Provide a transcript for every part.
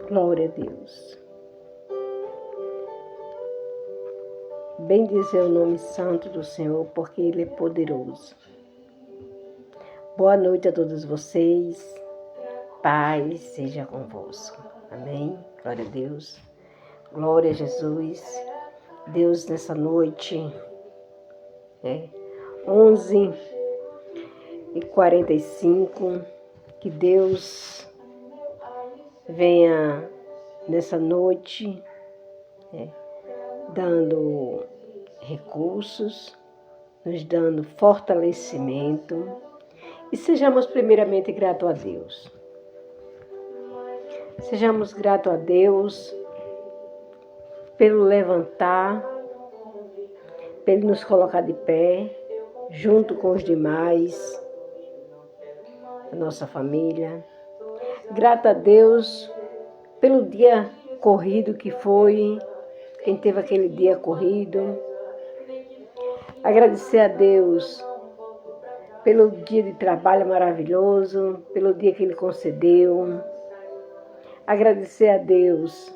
Glória a Deus. Bendizer o nome santo do Senhor, porque Ele é poderoso. Boa noite a todos vocês. Paz seja convosco. Amém. Glória a Deus. Glória a Jesus. Deus, nessa noite, 11h45, que Deus venha nessa noite dando recursos, nos dando fortalecimento e sejamos primeiramente gratos a Deus. Sejamos gratos a Deus pelo levantar, pelo nos colocar de pé, junto com os demais, a nossa família. Grato a Deus pelo dia corrido que foi, quem teve aquele dia corrido. Agradecer a Deus pelo dia de trabalho maravilhoso, pelo dia que Ele concedeu. Agradecer a Deus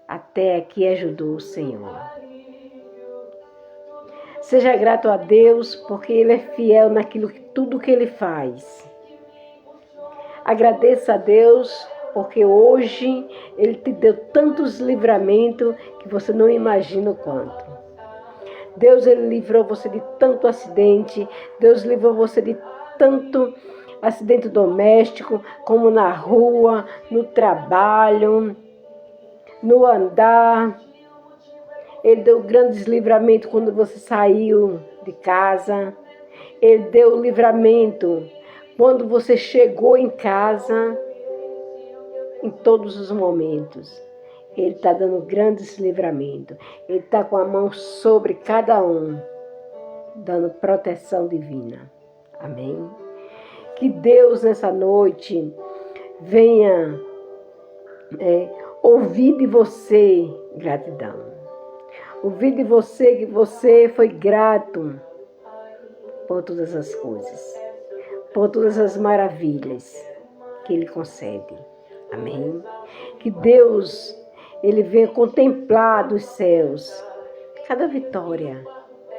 até que ajudou o Senhor. Seja grato a Deus porque Ele é fiel naquilo tudo que Ele faz. Agradeça a Deus porque hoje Ele te deu tantos livramentos que você não imagina o quanto. Deus, Ele livrou você de tanto acidente. Deus livrou você de tanto acidente doméstico, como na rua, no trabalho, no andar. Ele deu grandes livramentos quando você saiu de casa. Ele deu livramento quando você chegou em casa, em todos os momentos. Ele está dando grandes livramentos. Ele está com a mão sobre cada um, dando proteção divina. Amém? Que Deus nessa noite venha ouvir de você gratidão. Ouvir de você que você foi grato por todas as coisas, por todas as maravilhas que Ele concede. Amém? Que Deus, Ele venha contemplar dos céus cada vitória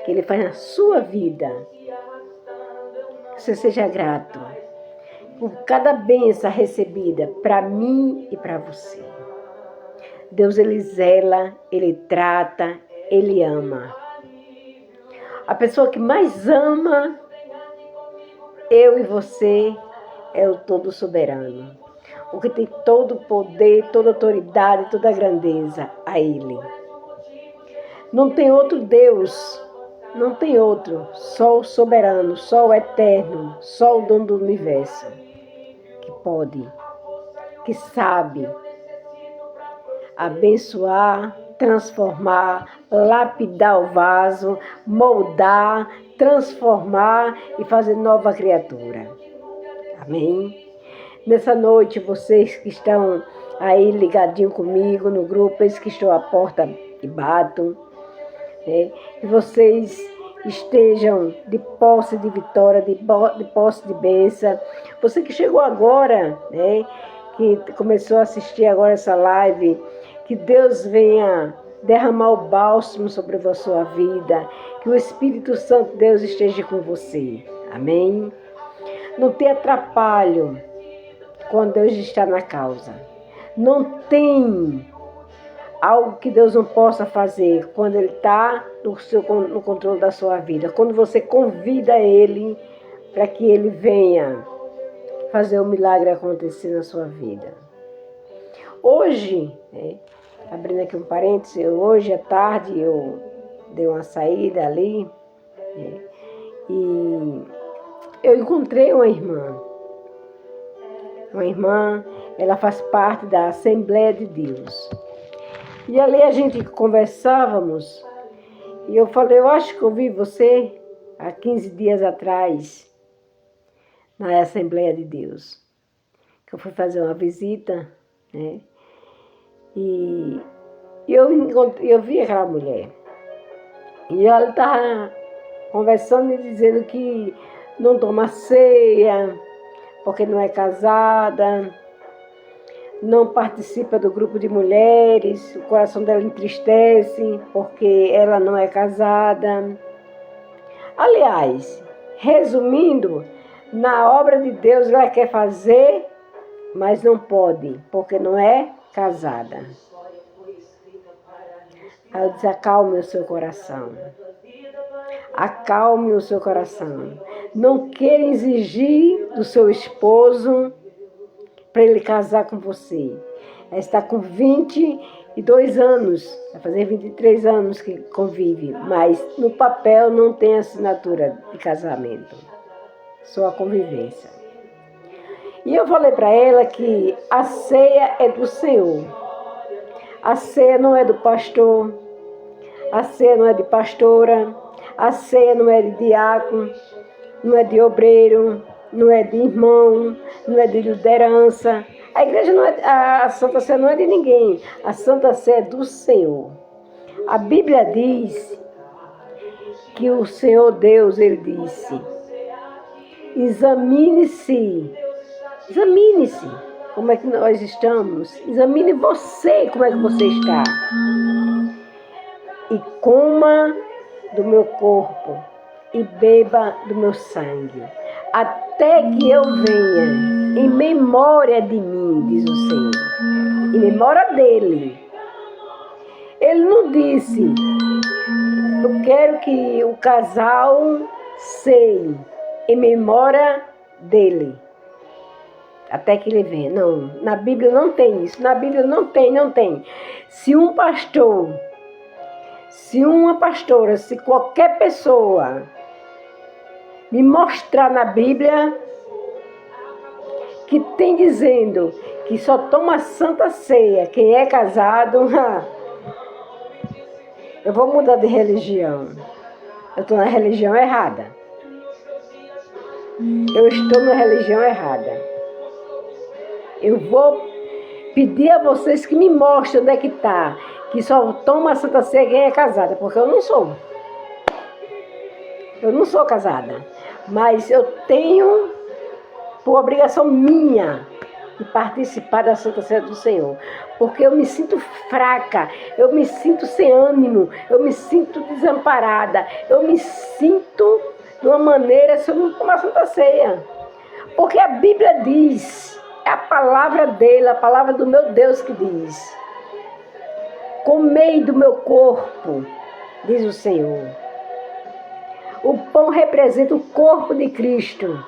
que Ele faz na sua vida. Que você seja grato por cada bênção recebida para mim e para você. Deus, Ele zela, Ele trata, Ele ama. A pessoa que mais ama eu e você é o Todo Soberano. O que tem todo o poder, toda a autoridade, toda a grandeza a Ele. Não tem outro Deus, não tem outro, só o soberano, só o eterno, só o dono do universo, que pode, que sabe abençoar, transformar, lapidar o vaso, moldar, transformar e fazer nova criatura. Amém? Nessa noite, vocês que estão aí ligadinho comigo no grupo, eles que estão à porta e bato, que vocês estejam de posse de vitória, de posse de bênção. Você que chegou agora, que começou a assistir agora essa live, que Deus venha derramar o bálsamo sobre a sua vida, que o Espírito Santo de Deus esteja com você. Amém? Não tem atrapalho quando Deus está na causa. Não tem algo que Deus não possa fazer quando Ele está no controle da sua vida. Quando você convida Ele para que Ele venha fazer o milagre acontecer na sua vida. Hoje, abrindo aqui um parêntese, hoje à tarde eu dei uma saída ali e eu encontrei uma irmã. Uma irmã, ela faz parte da Assembleia de Deus. E ali a gente conversávamos e eu falei, eu acho que eu vi você há 15 dias atrás na Assembleia de Deus. Que eu fui fazer uma visita, e eu vi aquela mulher. E ela estava conversando e dizendo que não toma ceia, porque não é casada, não participa do grupo de mulheres, o coração dela entristece porque ela não é casada. Aliás, resumindo, na obra de Deus ela quer fazer, mas não pode, porque não é casada. Aí eu disse, acalme o seu coração. Acalme o seu coração. Não queira exigir do seu esposo para ele casar com você. Ela está com 22 anos, vai fazer 23 anos que convive, mas no papel não tem assinatura de casamento, só a convivência. E eu falei para ela que a ceia é do Senhor. A ceia não é do pastor, a ceia não é de pastora, a ceia não é de diácono, não é de obreiro, não é de irmão, não é de liderança. A igreja não é, a Santa Ceia não é de ninguém. A Santa Ceia é do Senhor. A Bíblia diz que o Senhor Deus, ele disse, examine-se como é que nós estamos, examine você como é que você está e coma do meu corpo e beba do meu sangue, até que eu venha, em memória de mim, diz o Senhor, em memória dele. Ele não disse, eu quero que o casal ceie em memória dele, até que ele venha. Não, na Bíblia não tem isso, na Bíblia não tem. Se um pastor, se uma pastora, se qualquer pessoa me mostrar na Bíblia que tem dizendo que só toma Santa Ceia quem é casado, eu vou mudar de religião. Eu estou na religião errada. Eu estou na religião errada. Eu vou pedir a vocês que me mostrem onde é que está, que só toma Santa Ceia quem é casada, porque eu não sou. Eu não sou casada, mas eu tenho, por obrigação minha, de participar da Santa Ceia do Senhor, porque eu me sinto fraca, eu me sinto sem ânimo, eu me sinto desamparada, eu me sinto de uma maneira se eu não tomar Santa Ceia, porque a Bíblia diz, é a palavra dele, a palavra do meu Deus que diz, comei do meu corpo, diz o Senhor. O pão representa o corpo de Cristo.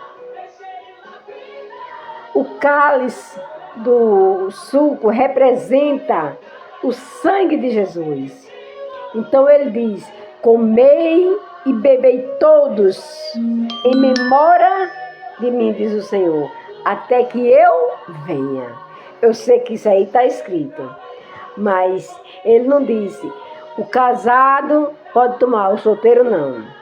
O cálice do suco representa o sangue de Jesus. Então ele diz, comei e bebei todos em memória de mim, diz o Senhor, até que eu venha. Eu sei que isso aí está escrito, mas ele não disse, o casado pode tomar, o solteiro não.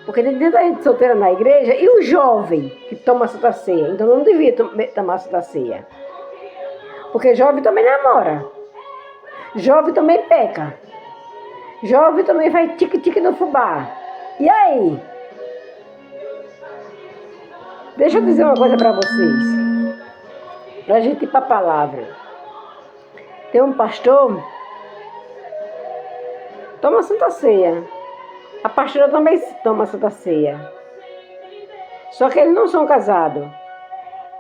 Porque tem tanta gente solteira na igreja, e o jovem que toma Santa Ceia? Então não devia tomar Santa Ceia. Porque jovem também namora. Jovem também peca. Jovem também faz tique-tique no fubá. E aí? Deixa eu dizer uma coisa para vocês. Pra gente ir para a palavra. Tem um pastor, toma Santa Ceia. A pastora também toma Santa Ceia. Só que eles não são casados.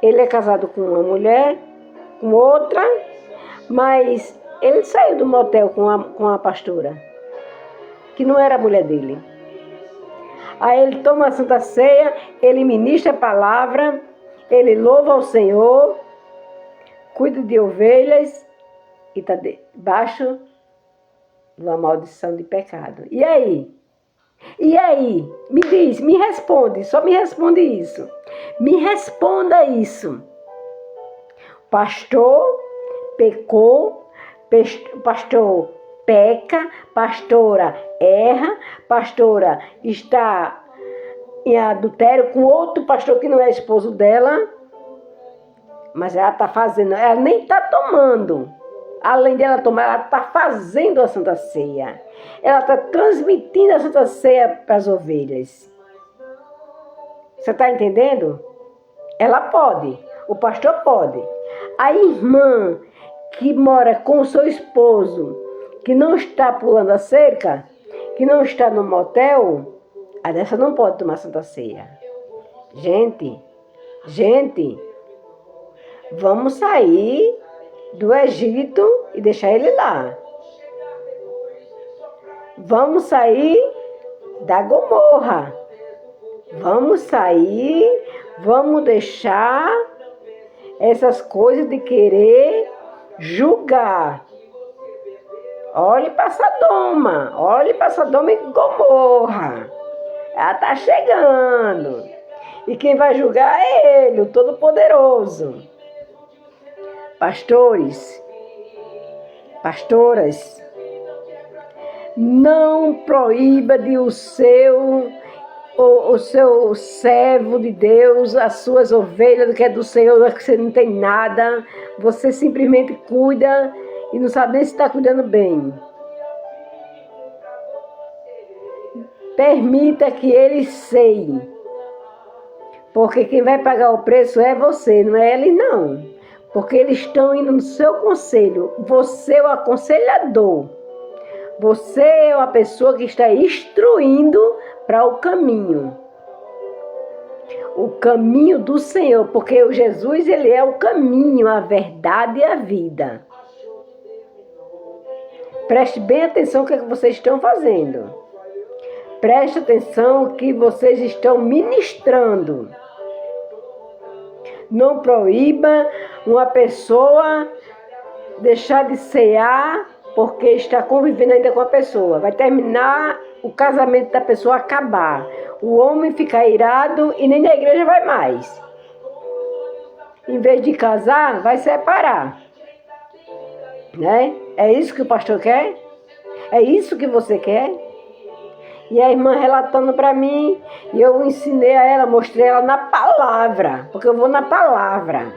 Ele é casado com uma mulher, com outra, mas ele saiu do motel com a pastora, que não era a mulher dele. Aí ele toma a Santa Ceia, ele ministra a palavra, ele louva ao Senhor, cuida de ovelhas e está debaixo de uma maldição de pecado. E aí? E aí? Me diz, me responde, só me responde isso. Me responda isso. Pastor pecou, pastor peca, pastora erra, pastora está em adultério com outro pastor que não é esposo dela, mas ela está fazendo, ela nem está tomando. Além de ela tomar, ela está fazendo a Santa Ceia. Ela está transmitindo a Santa Ceia para as ovelhas. Você está entendendo? Ela pode, o pastor pode. A irmã que mora com o seu esposo, que não está pulando a cerca, que não está no motel, a dessa não pode tomar Santa Ceia. Gente, vamos sair do Egito e deixar ele lá. Vamos sair da Gomorra. Vamos sair, vamos deixar essas coisas de querer julgar. Olhe para Sodoma e Gomorra. Ela está chegando. E quem vai julgar é Ele, o Todo-Poderoso. Pastores, pastoras, não proíba de o seu servo de Deus, as suas ovelhas, do que é do Senhor, que você não tem nada, você simplesmente cuida e não sabe nem se está cuidando bem. Permita que eles seiem, porque quem vai pagar o preço é você, não é eles não, porque eles estão indo no seu conselho, você é o aconselhador. Você é uma pessoa que está instruindo para o caminho do Senhor, porque o Jesus, ele é o caminho, a verdade e a vida. Preste bem atenção no que vocês estão fazendo. Preste atenção no que vocês estão ministrando. Não proíba uma pessoa deixar de cear porque está convivendo ainda com a pessoa. Vai terminar o casamento da pessoa, acabar. O homem fica irado e nem na igreja vai mais. Em vez de casar, vai separar. Né? É isso que o pastor quer? É isso que você quer? E a irmã relatando para mim, e eu ensinei a ela, mostrei ela na palavra, porque eu vou na palavra.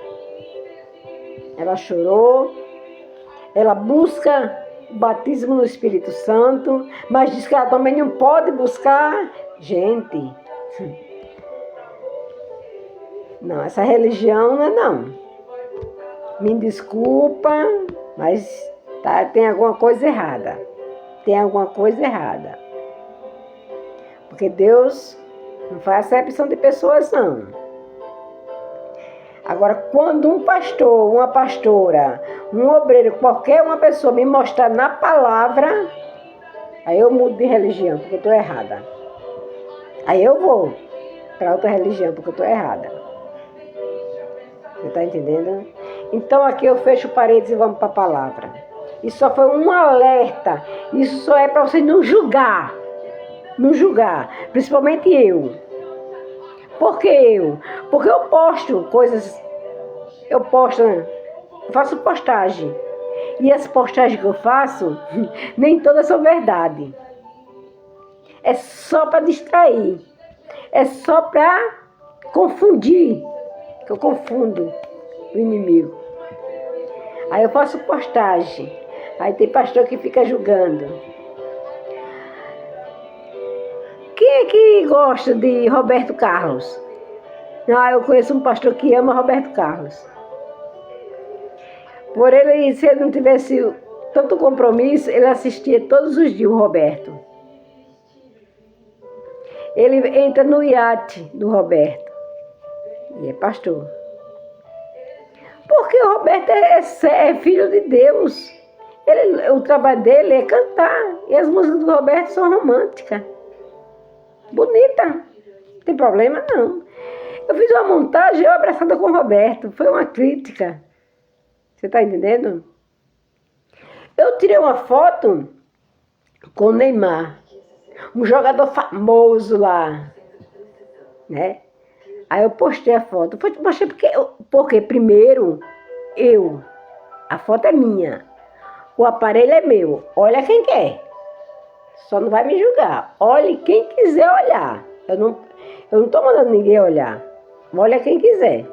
Ela chorou, ela busca o batismo no Espírito Santo, mas diz que ela também não pode buscar. Gente, não, essa religião não é não. Me desculpa, mas tem alguma coisa errada. Tem alguma coisa errada. Porque Deus não faz acepção de pessoas, não. Agora, quando um pastor, uma pastora, um obreiro, qualquer uma pessoa me mostrar na palavra, aí eu mudo de religião, porque eu estou errada. Aí eu vou para outra religião, porque eu estou errada. Você está entendendo? Então, aqui eu fecho paredes e vamos para a palavra. Isso só foi um alerta. Isso só é para você não julgar. Não julgar. Principalmente eu. Por que eu? Porque eu posto coisas. Eu faço postagem. E as postagens que eu faço, nem todas são verdade. É só para distrair. É só para confundir. Que eu confundo o inimigo. Aí eu faço postagem. Aí tem pastor que fica julgando. Quem é que gosta de Roberto Carlos? Eu conheço um pastor que ama Roberto Carlos. Por ele, se ele não tivesse tanto compromisso, ele assistia todos os dias o Roberto. Ele entra no iate do Roberto. E é pastor. Porque o Roberto é filho de Deus. O trabalho dele é cantar. E as músicas do Roberto são românticas. Bonita. Não tem problema, não. Eu fiz uma montagem, eu abraçada com o Roberto. Foi uma crítica. Você está entendendo? Eu tirei uma foto com o Neymar. Um jogador famoso lá. Né? Aí eu postei a foto. Postei porque primeiro, a foto é minha. O aparelho é meu. Olha quem quer. Só não vai me julgar. Olhe quem quiser olhar. Eu não estou mandando ninguém olhar. Olha quem quiser.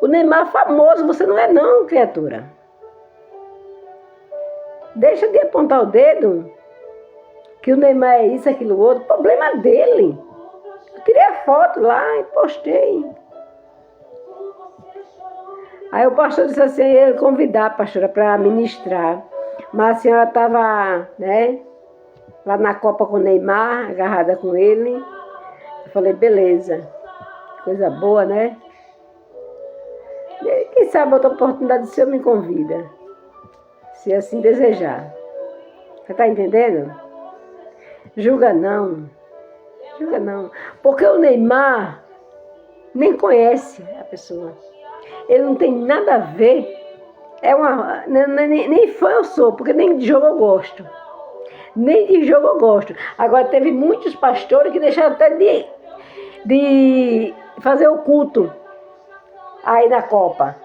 O Neymar famoso, você não é não, criatura. Deixa de apontar o dedo. Que o Neymar é isso, aquilo, outro. Problema dele. Eu tirei a foto lá e postei. Aí o pastor disse assim, ele convidar a pastora para ministrar. Mas a senhora estava, né, lá na Copa com o Neymar, agarrada com ele. Eu falei, beleza. Coisa boa, né? E quem sabe outra oportunidade, o senhor me convida. Se assim desejar. Você está entendendo? Julga não. Julga não. Porque o Neymar nem conhece a pessoa. Ele não tem nada a ver. Nem fã eu sou, porque nem de jogo eu gosto. Nem de jogo eu gosto. Agora teve muitos pastores que deixaram até de fazer o culto aí na Copa.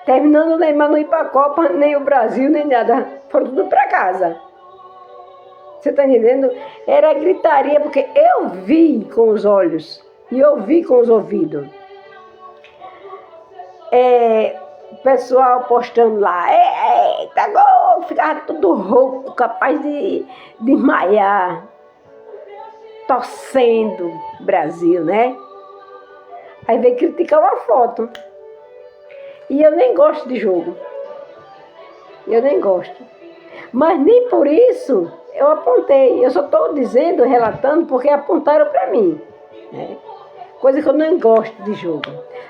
Terminando o Neymar não ir para a Copa, nem o Brasil, nem nada. Foram tudo para casa. Você está entendendo? Era gritaria, porque eu vi com os olhos e eu vi com os ouvidos. O pessoal postando lá, eita, gol, ficava tudo rouco, capaz de desmaiar, torcendo o Brasil, né? Aí veio criticar uma foto. E eu nem gosto de jogo. Eu nem gosto. Mas nem por isso eu apontei. Eu só estou dizendo, relatando, porque apontaram para mim, né? Coisa que eu não gosto de jogo.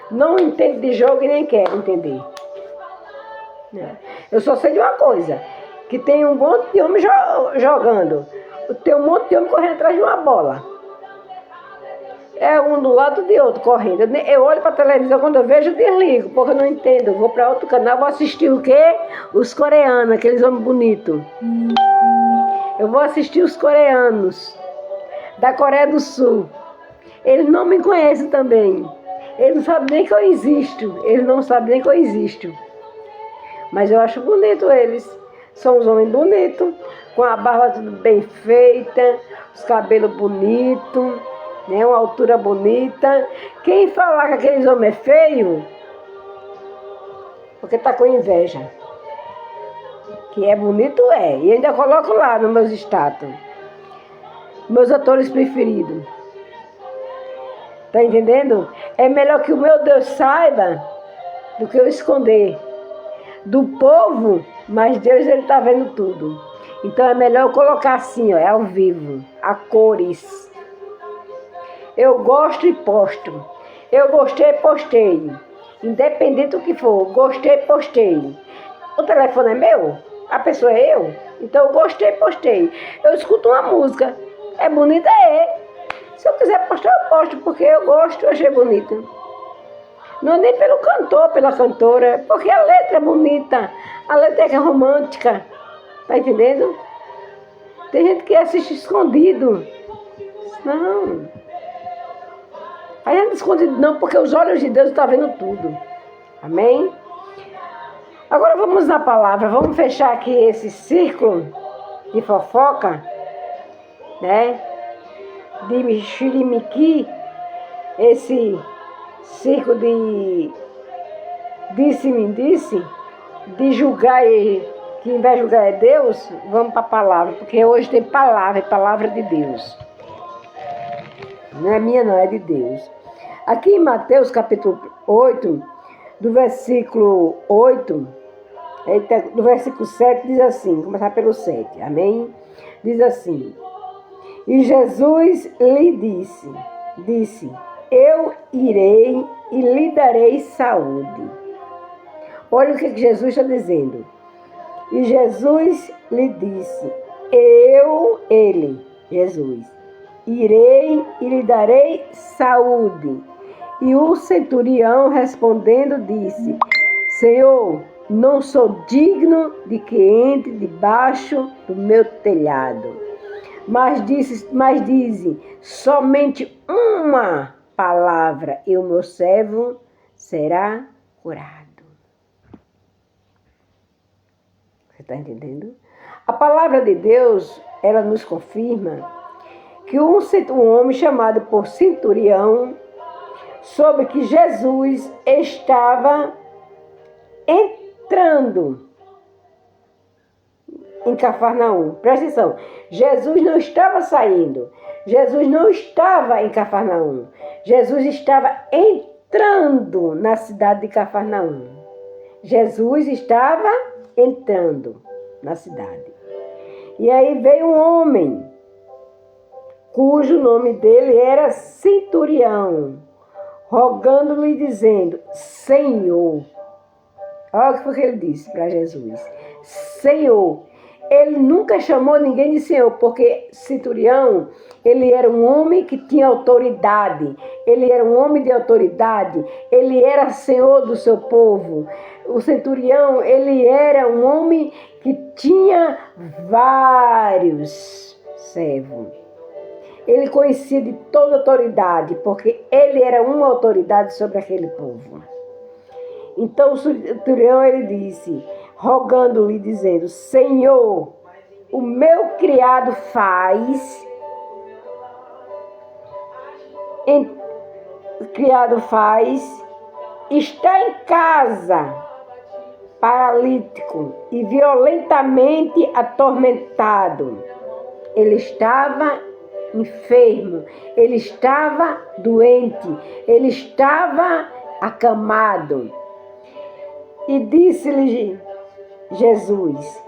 Não entendo de jogo e nem quero entender. Eu só sei de uma coisa, que tem um monte de homem jogando. Tem um monte de homem correndo atrás de uma bola. É um do lado de outro correndo. Eu olho para a televisão, quando eu vejo, eu desligo, porque eu não entendo. Eu vou para outro canal, vou assistir o quê? Os coreanos, aqueles homens bonitos. Eu vou assistir os coreanos, da Coreia do Sul. Eles não me conhecem também. Eles não sabem nem que eu existo. Eles não sabem nem que eu existo. Mas eu acho bonito eles. São os homens bonitos, com a barba tudo bem feita, os cabelos bonitos, né, uma altura bonita. Quem falar que aqueles homens é feio, porque tá com inveja. Que é bonito, é. E ainda coloco lá nos meus status. Meus atores preferidos. Tá entendendo? É melhor que o meu Deus saiba do que eu esconder. Do povo, mas Deus, ele tá vendo tudo. Então é melhor eu colocar assim, ó, é ao vivo, a cores. Eu gosto e posto. Eu gostei, postei. Independente do que for, gostei, postei. O telefone é meu? A pessoa é eu? Então eu gostei, postei. Eu escuto uma música. É bonita, é. Se eu quiser postar, eu posto, porque eu gosto, eu achei bonita. Não é nem pelo cantor, pela cantora, porque a letra é bonita, a letra é romântica, tá entendendo? Tem gente que assiste escondido. Não. A gente escondido não, porque os olhos de Deus estão vendo tudo. Amém? Agora vamos na palavra, vamos fechar aqui esse círculo de fofoca, né? De mexerimiqui, esse círculo de disse-me disse, de julgar, e que em vez de julgar é Deus, vamos para a palavra, porque hoje tem palavra, é palavra de Deus. Não é minha não, é de Deus. Aqui em Mateus capítulo 8, do versículo 8, do versículo 7 diz assim, começar pelo 7, amém? Diz assim, e Jesus lhe disse, eu irei e lhe darei saúde. Olha o que Jesus está dizendo. E Jesus lhe disse, Jesus, irei e lhe darei saúde. E o centurião respondendo disse, Senhor, não sou digno de que entre debaixo do meu telhado. Mas dize somente uma palavra e o meu servo será curado. Você está entendendo? A palavra de Deus, ela nos confirma que um homem chamado por centurião soube que Jesus estava entrando em Cafarnaum. Presta atenção, Jesus não estava saindo, Jesus não estava em Cafarnaum, Jesus estava entrando na cidade de Cafarnaum. Jesus estava entrando na cidade. E aí veio um homem, cujo nome dele era Centurião, rogando-lhe e dizendo: Senhor. Olha o que foi que ele disse para Jesus: Senhor. Ele nunca chamou ninguém de Senhor, porque Centurião, ele era um homem que tinha autoridade. Ele era um homem de autoridade. Ele era senhor do seu povo. O Centurião, ele era um homem que tinha vários servos. Ele conhecia de toda autoridade, porque ele era uma autoridade sobre aquele povo. Então o Centurião, ele disse, rogando-lhe, dizendo: Senhor, o meu criado está em casa, paralítico e violentamente atormentado. Ele estava enfermo, ele estava doente, ele estava acamado. E disse-lhe Jesus: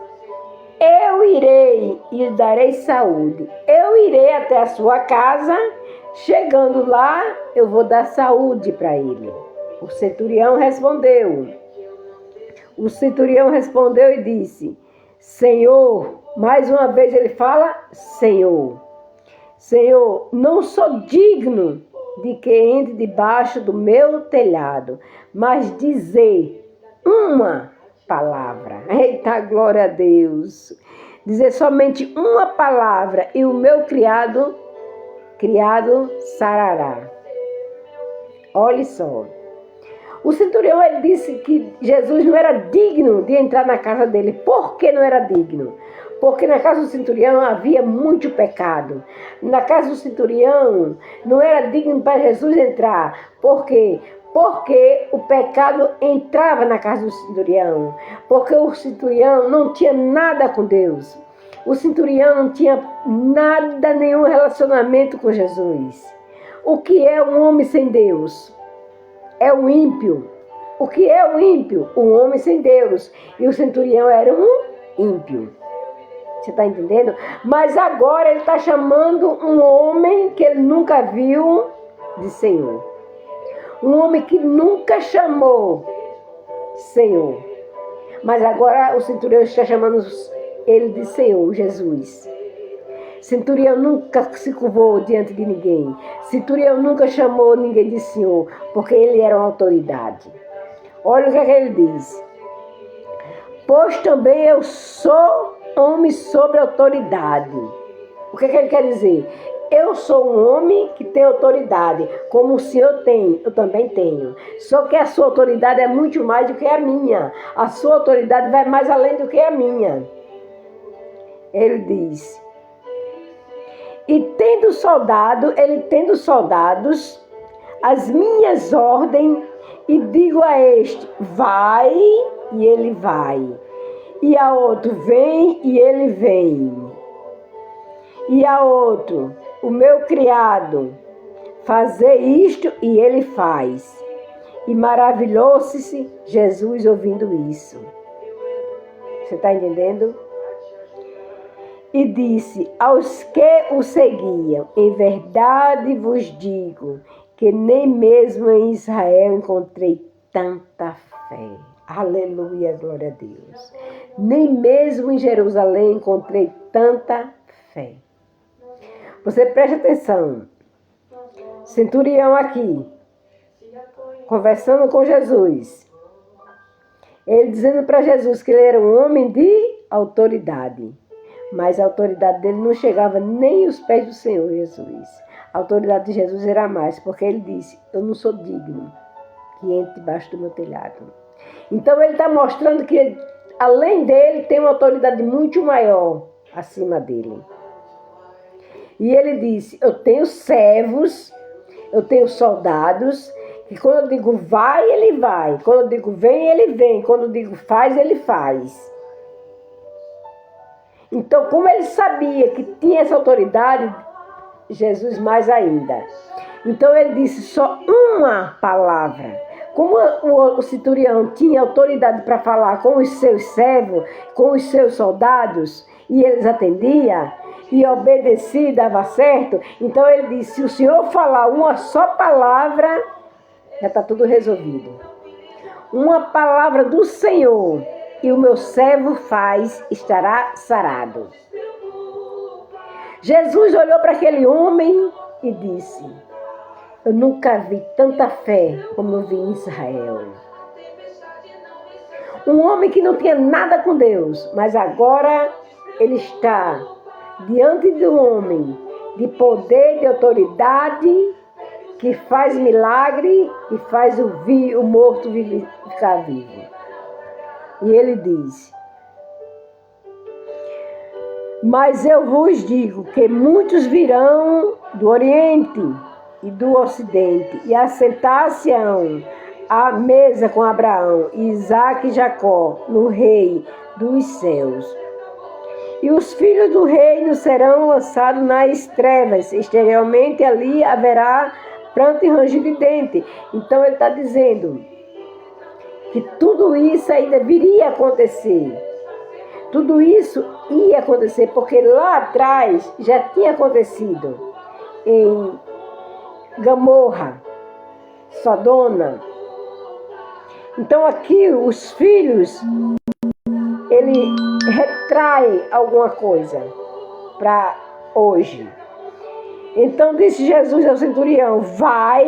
eu irei e lhe darei saúde. Eu irei até a sua casa, chegando lá, eu vou dar saúde para ele. O centurião respondeu. E disse: Senhor, mais uma vez ele fala: Senhor, não sou digno de que entre debaixo do meu telhado, mas dizer uma palavra. Eita, glória a Deus! Dizer somente uma palavra e o meu criado sarará. Olhe só. O centurião, ele disse que Jesus não era digno de entrar na casa dele. Por que não era digno? Porque na casa do centurião havia muito pecado. Na casa do centurião não era digno para Jesus entrar. Por quê? Porque o pecado entrava na casa do centurião. Porque o centurião não tinha nada com Deus. O centurião não tinha nada, nenhum relacionamento com Jesus. O que é um homem sem Deus? É um ímpio. O que é um ímpio? Um homem sem Deus. E o centurião era um ímpio. Você está entendendo? Mas agora ele está chamando um homem que ele nunca viu de Senhor. Um homem que nunca chamou Senhor. Mas agora o centurião está chamando ele de Senhor, Jesus. Centurião nunca se curvou diante de ninguém. Centurião nunca chamou ninguém de Senhor, porque ele era uma autoridade. Olha o que ele diz. Pois também eu sou homem sobre autoridade. O que ele quer dizer? Eu sou um homem que tem autoridade. Como o Senhor tem, eu também tenho. Só que a sua autoridade é muito mais do que a minha. A sua autoridade vai mais além do que a minha. Ele diz: e tendo soldados, as minhas ordens, e digo a este: vai, e ele vai. E a outro: vem, e ele vem. E a outro: o meu criado, fazer isto, e ele faz. E maravilhou-se Jesus ouvindo isso. Você está entendendo? E disse aos que o seguiam: em verdade vos digo que nem mesmo em Israel encontrei tanta fé. Aleluia, glória a Deus. Nem mesmo em Jerusalém encontrei tanta fé. Você preste atenção. Centurião aqui, conversando com Jesus. Ele dizendo para Jesus que ele era um homem de autoridade. Mas a autoridade dele não chegava nem aos pés do Senhor Jesus. A autoridade de Jesus era mais, porque ele disse: eu não sou digno que entre debaixo do meu telhado. Então ele está mostrando que além dele tem uma autoridade muito maior acima dele. E ele disse: eu tenho servos, eu tenho soldados, que quando eu digo vai, ele vai. Quando eu digo vem, ele vem. Quando eu digo faz, ele faz. Então, como ele sabia que tinha essa autoridade, Jesus mais ainda. Então ele disse só uma palavra. Como o centurião tinha autoridade para falar com os seus servos, com os seus soldados, e eles atendiam, e obedecia e dava certo, então ele disse, se o Senhor falar uma só palavra, já está tudo resolvido. Uma palavra do Senhor, e o meu servo estará sarado. Jesus olhou para aquele homem e disse, eu nunca vi tanta fé como eu vi em Israel. Um homem que não tinha nada com Deus, mas agora ele está diante de um homem de poder, de autoridade, que faz milagre e faz o morto ficar vivo. E ele diz, mas eu vos digo que muitos virão do Oriente e do Ocidente e assentar-se-ão à mesa com Abraão, Isaque e Jacó, no rei dos céus. E os filhos do reino serão lançados nas trevas, exteriormente ali haverá pranto e ranger de dente. Então ele está dizendo que tudo isso ainda viria a acontecer. Tudo isso ia acontecer, porque lá atrás já tinha acontecido em Gomorra, Sodoma. Então aqui os filhos, ele retrai alguma coisa para hoje. Então disse Jesus ao centurião, vai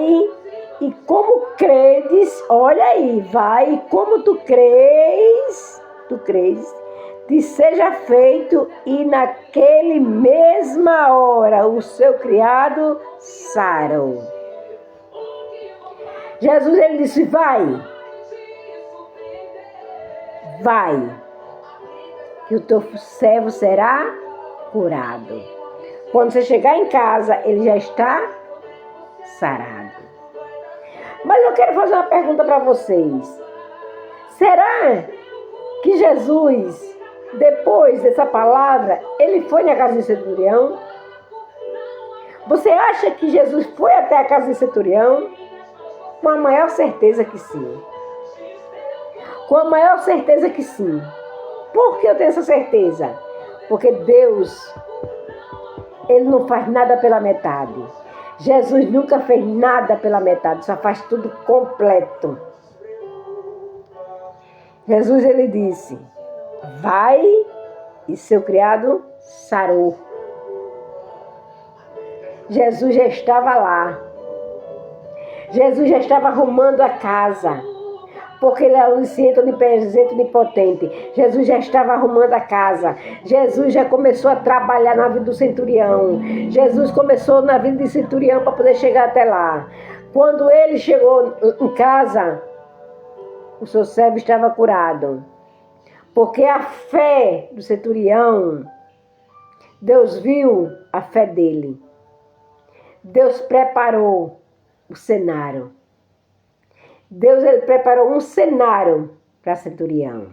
e como credes, olha aí, vai e como tu crês, te seja feito, e naquele mesma hora o seu criado sarou. Jesus, ele disse, vai, que o teu servo será curado. Quando você chegar em casa, ele já está sarado. Mas eu quero fazer uma pergunta para vocês. Será que Jesus, depois dessa palavra, ele foi na casa do centurião? Você acha que Jesus foi até a casa do centurião? Com a maior certeza que sim. Com a maior certeza que sim. Por que eu tenho essa certeza? Porque Deus, ele não faz nada pela metade. Jesus nunca fez nada pela metade, só faz tudo completo. Jesus, ele disse, vai, e seu criado sarou. Jesus já estava lá. Jesus já estava arrumando a casa, porque ele é onisciente, onipresente, onipotente. Jesus já estava arrumando a casa. Jesus já começou a trabalhar na vida do centurião. Jesus começou na vida do centurião para poder chegar até lá. Quando ele chegou em casa, o seu servo estava curado. Porque a fé do centurião, Deus viu a fé dele. Deus preparou o cenário. Deus, ele preparou um cenário para centurião.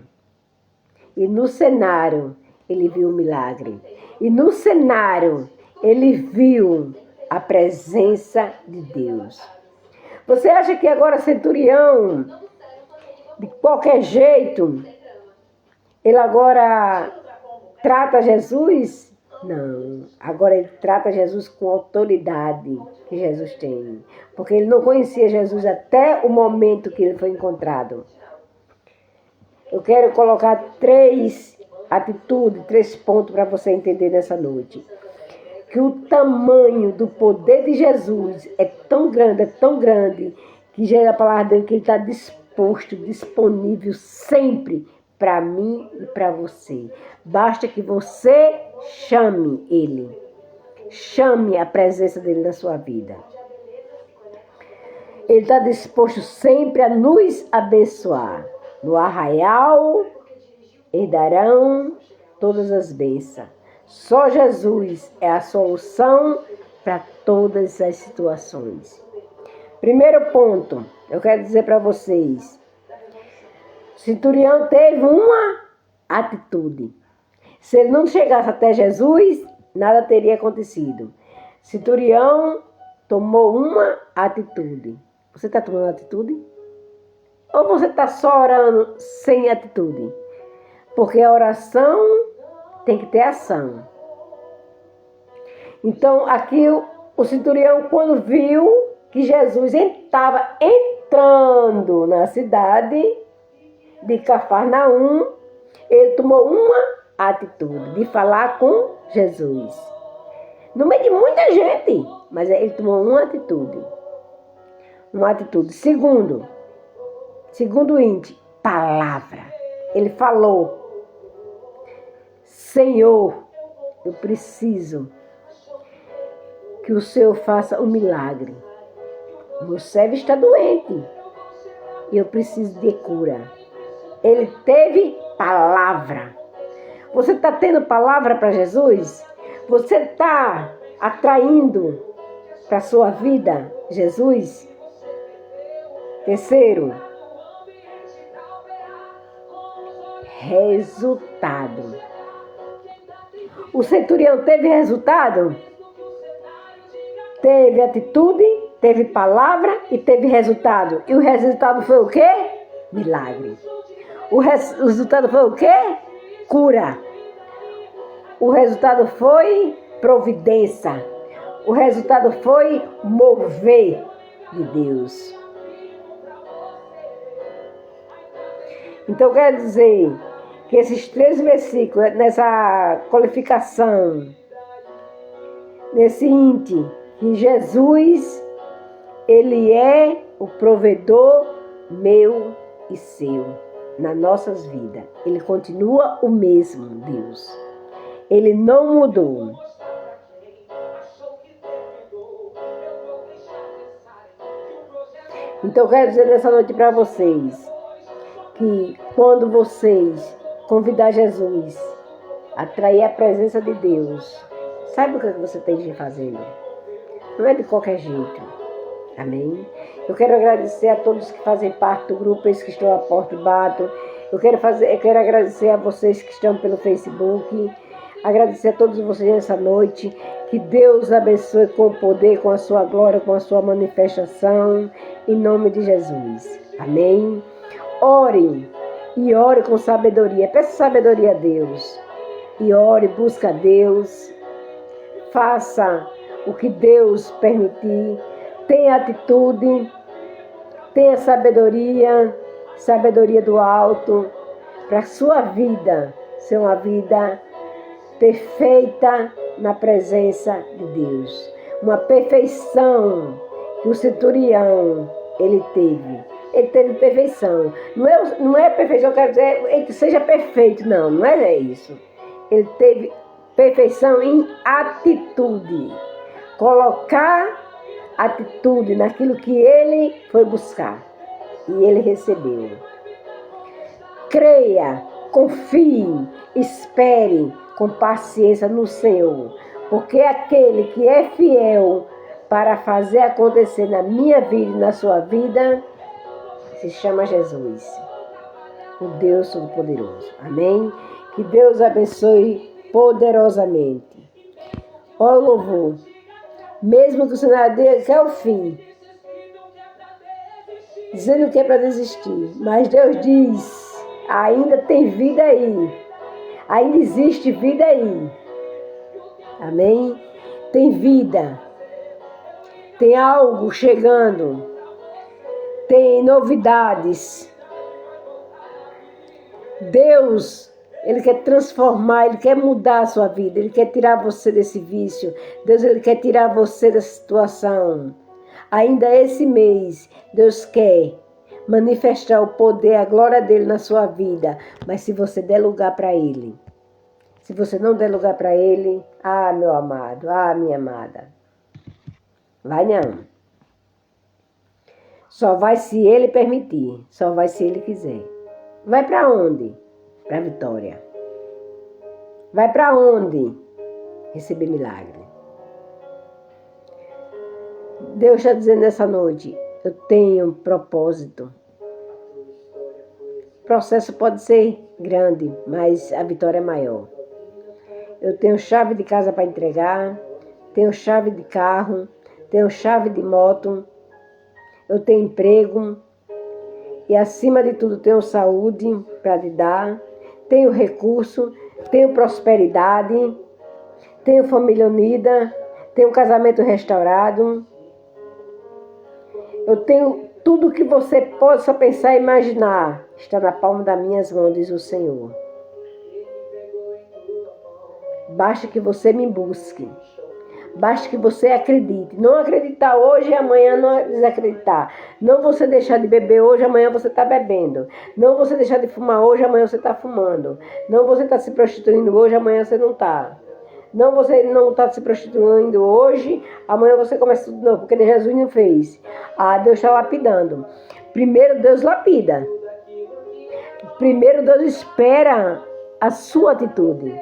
E no cenário, ele viu o milagre. E no cenário, ele viu a presença de Deus. Você acha que agora centurião, de qualquer jeito, ele agora trata Jesus? Não, agora ele trata Jesus com a autoridade que Jesus tem. Porque ele não conhecia Jesus até o momento que ele foi encontrado. Eu quero colocar 3 atitudes, 3 pontos para você entender nessa noite. Que o tamanho do poder de Jesus é tão grande, que já é a palavra dele que ele está disposto, disponível sempre para mim e para você. Basta que você chame ele. Chame a presença dele na sua vida. Ele está disposto sempre a nos abençoar. No arraial herdarão todas as bênçãos. Só Jesus é a solução para todas as situações. Primeiro ponto, eu quero dizer para vocês. O centurião teve uma atitude. Se ele não chegasse até Jesus, nada teria acontecido. O centurião tomou uma atitude. Você está tomando atitude? Ou você está só orando sem atitude? Porque a oração tem que ter ação. Então, aqui o centurião, quando viu que Jesus estava entrando na cidade de Cafarnaum, ele tomou uma atitude de falar com Jesus. No meio de muita gente, mas ele tomou uma atitude. Uma atitude. Segundo índice, palavra. Ele falou: Senhor, eu preciso que o Senhor faça um milagre. O meu servo está doente e eu preciso de cura. Ele teve palavra. Você está tendo palavra para Jesus? Você está atraindo para a sua vida Jesus? Terceiro, resultado. O centurião teve resultado? Teve atitude, teve palavra e teve resultado. E o resultado foi o quê? Milagre. O resultado foi o quê? Cura. O resultado foi providência. O resultado foi mover de Deus. Então, quer dizer que esses 3 versículos, nessa qualificação, nesse índice, que Jesus, Ele é o provedor meu e seu nas nossas vidas. Ele continua o mesmo, Deus. Ele não mudou. Então, eu quero dizer nessa noite para vocês que quando vocês convidar Jesus, atrair a presença de Deus, sabe o que você tem que fazer? Não é de qualquer jeito. Amém? Eu quero agradecer a todos que fazem parte do grupo, esses que estão à porta e batem. Eu quero agradecer a vocês que estão pelo Facebook. Agradecer a todos vocês nessa noite. Que Deus abençoe com o poder, com a sua glória, com a sua manifestação. Em nome de Jesus. Amém? Ore. E ore com sabedoria. Peça sabedoria a Deus. E ore, busca a Deus. Faça o que Deus permitir. Tenha atitude. Tenha sabedoria do alto. Para a sua vida ser uma vida perfeita na presença de Deus. Uma perfeição que o centurião ele teve. Ele teve perfeição. Não é perfeição, quero dizer que seja perfeito, não é isso. Ele teve perfeição em atitude. Colocar atitude naquilo que ele foi buscar. E ele recebeu. Creia, confie, espere com paciência no Senhor. Porque aquele que é fiel para fazer acontecer na minha vida e na sua vida se chama Jesus, o Deus Todo-Poderoso. Amém? Que Deus abençoe poderosamente. Olha o louvor. Mesmo que o cenário dele é o fim, dizendo que é para desistir, mas Deus diz, ainda tem vida aí, ainda existe vida aí. Amém? Tem vida, tem algo chegando, tem novidades. Deus, Ele quer transformar, Ele quer mudar a sua vida, Ele quer tirar você desse vício. Deus, Ele quer tirar você dessa situação. Ainda esse mês, Deus quer manifestar o poder, a glória dEle na sua vida. Mas se você der lugar para Ele, se você não der lugar para Ele, meu amado, minha amada, vai não. Só vai se Ele permitir, só vai se Ele quiser. Vai para onde? Para a vitória. Vai para onde? Receber milagre. Deus está dizendo nessa noite, eu tenho um propósito. O processo pode ser grande, mas a vitória é maior. Eu tenho chave de casa para entregar, tenho chave de carro, tenho chave de moto, eu tenho emprego, e acima de tudo tenho saúde para te dar, tenho recurso, tenho prosperidade, tenho família unida, tenho casamento restaurado. Eu tenho tudo que você possa pensar e imaginar. Está na palma das minhas mãos, diz o Senhor. Basta que você me busque. Basta que você acredite. Não acreditar hoje e amanhã não desacreditar. Não você deixar de beber hoje, amanhã você está bebendo. Não você deixar de fumar hoje, amanhã você está fumando. Não você está se prostituindo hoje, amanhã você não está. Não você não está se prostituindo hoje, amanhã você começa tudo de novo, porque Jesus não fez. Deus está lapidando. Primeiro Deus lapida. Primeiro Deus espera a sua atitude.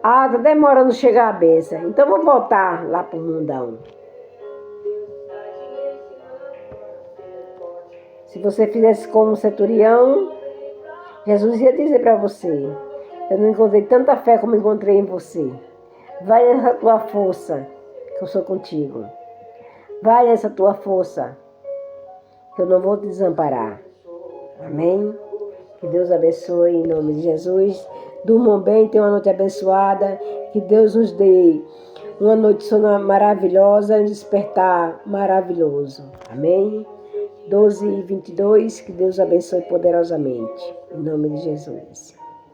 Tá demorando chegar a bênção. Então vou voltar lá pro mundão. Se você fizesse como um centurião, Jesus ia dizer para você: eu não encontrei tanta fé como encontrei em você. Vai nessa tua força, que eu sou contigo. Vai nessa tua força, que eu não vou te desamparar. Amém? Que Deus abençoe em nome de Jesus. Durmam bem, tenham uma noite abençoada. Que Deus nos dê uma noite sono maravilhosa, um despertar maravilhoso. Amém? 12:22, que Deus abençoe poderosamente. Em nome de Jesus.